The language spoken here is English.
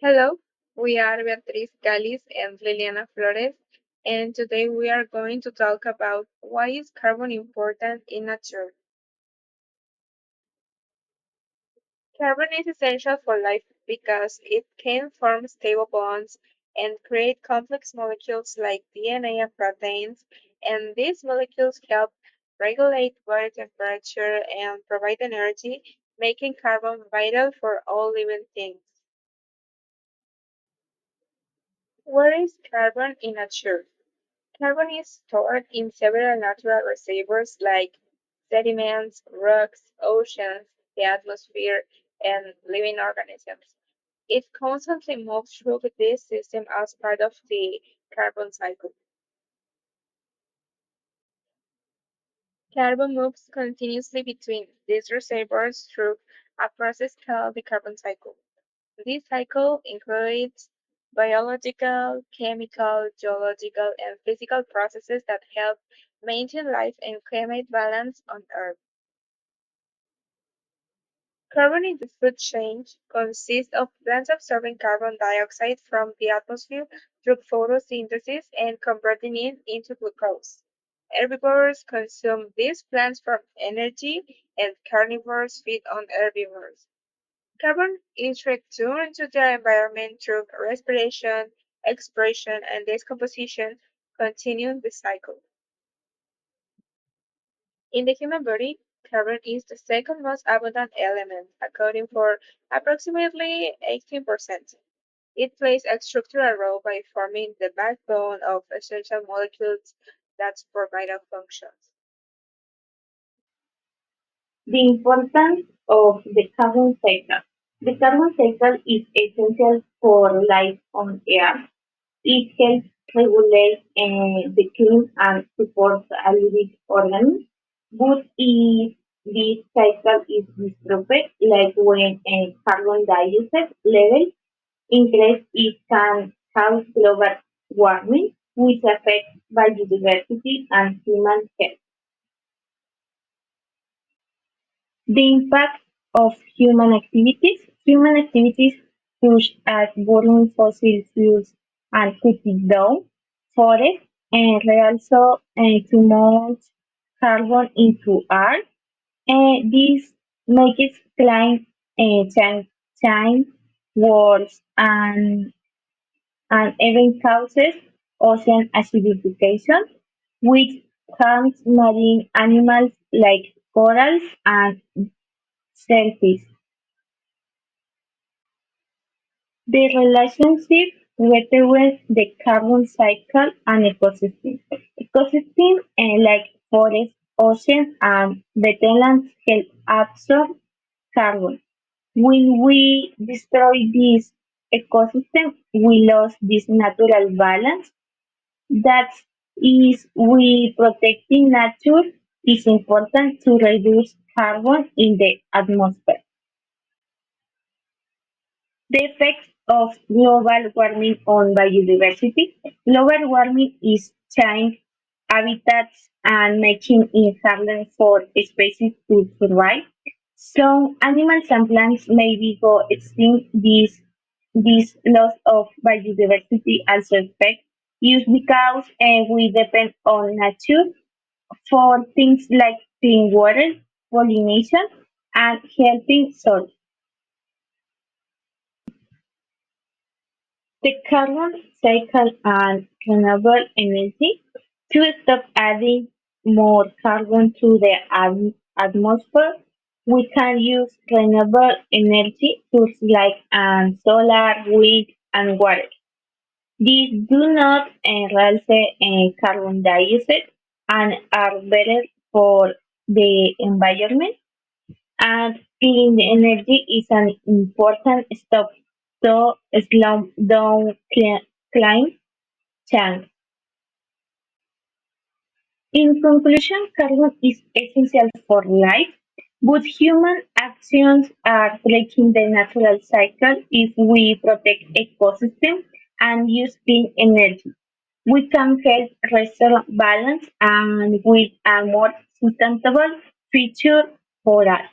Hello, we are Beatriz Galis and Liliana Flores, and today we are going to talk about why is carbon important in nature. Carbon is essential for life because it can form stable bonds and create complex molecules like DNA and proteins, and these molecules help regulate body temperature and provide energy, making carbon vital for all living things. Where is carbon in nature? Carbon is stored in several natural reservoirs like sediments, rocks, oceans, the atmosphere, and living organisms. It constantly moves through this system as part of the carbon cycle. Carbon moves continuously between these reservoirs through a process called the carbon cycle. This cycle includes biological, chemical, geological, and physical processes that help maintain life and climate balance on Earth. Carbon in the food chain consists of plants absorbing carbon dioxide from the atmosphere through photosynthesis and converting it into glucose. Herbivores consume these plants for energy, and carnivores feed on herbivores. Carbon is returned to the environment through respiration, expiration, and decomposition, continuing the cycle. In the human body, carbon is the second most abundant element, accounting for approximately 18%. It plays a structural role by forming the backbone of essential molecules that provide our functions. The importance of the carbon cycle. The carbon cycle is essential for life on Earth. It helps regulate the climate and supports a living organism. But if this cycle is disrupted, like when a carbon dioxide level increase, it can cause global warming, which affects biodiversity and human health. The impact of human activities such as burning fossil fuels and cutting down forests and also to carbon into air. And this makes climate change worse and even causes ocean acidification, which harms marine animals like corals and shellfish. The relationship between the carbon cycle and ecosystem. Ecosystem like forests, oceans, and wetlands help absorb carbon. When we destroy this ecosystem, we lose this natural balance. That is, we protecting nature is important to reduce carbon in the atmosphere. The effects of global warming on biodiversity. Global warming is changing habitats and making it harder for species to survive. Some animals and plants may be go extinct. This loss of biodiversity also affects use because we depend on nature for things like clean water, pollination, and helping soil. The carbon cycle and renewable energy to stop adding more carbon to the atmosphere. We can use renewable energy tools like solar, wind, and water. These do not release carbon dioxide and are better for the environment. And clean energy is an important step to slow down climate change. In conclusion, carbon is essential for life, but human actions are breaking the natural cycle if we protect ecosystem and use clean energy. We can help restore balance and with a more sustainable future for us.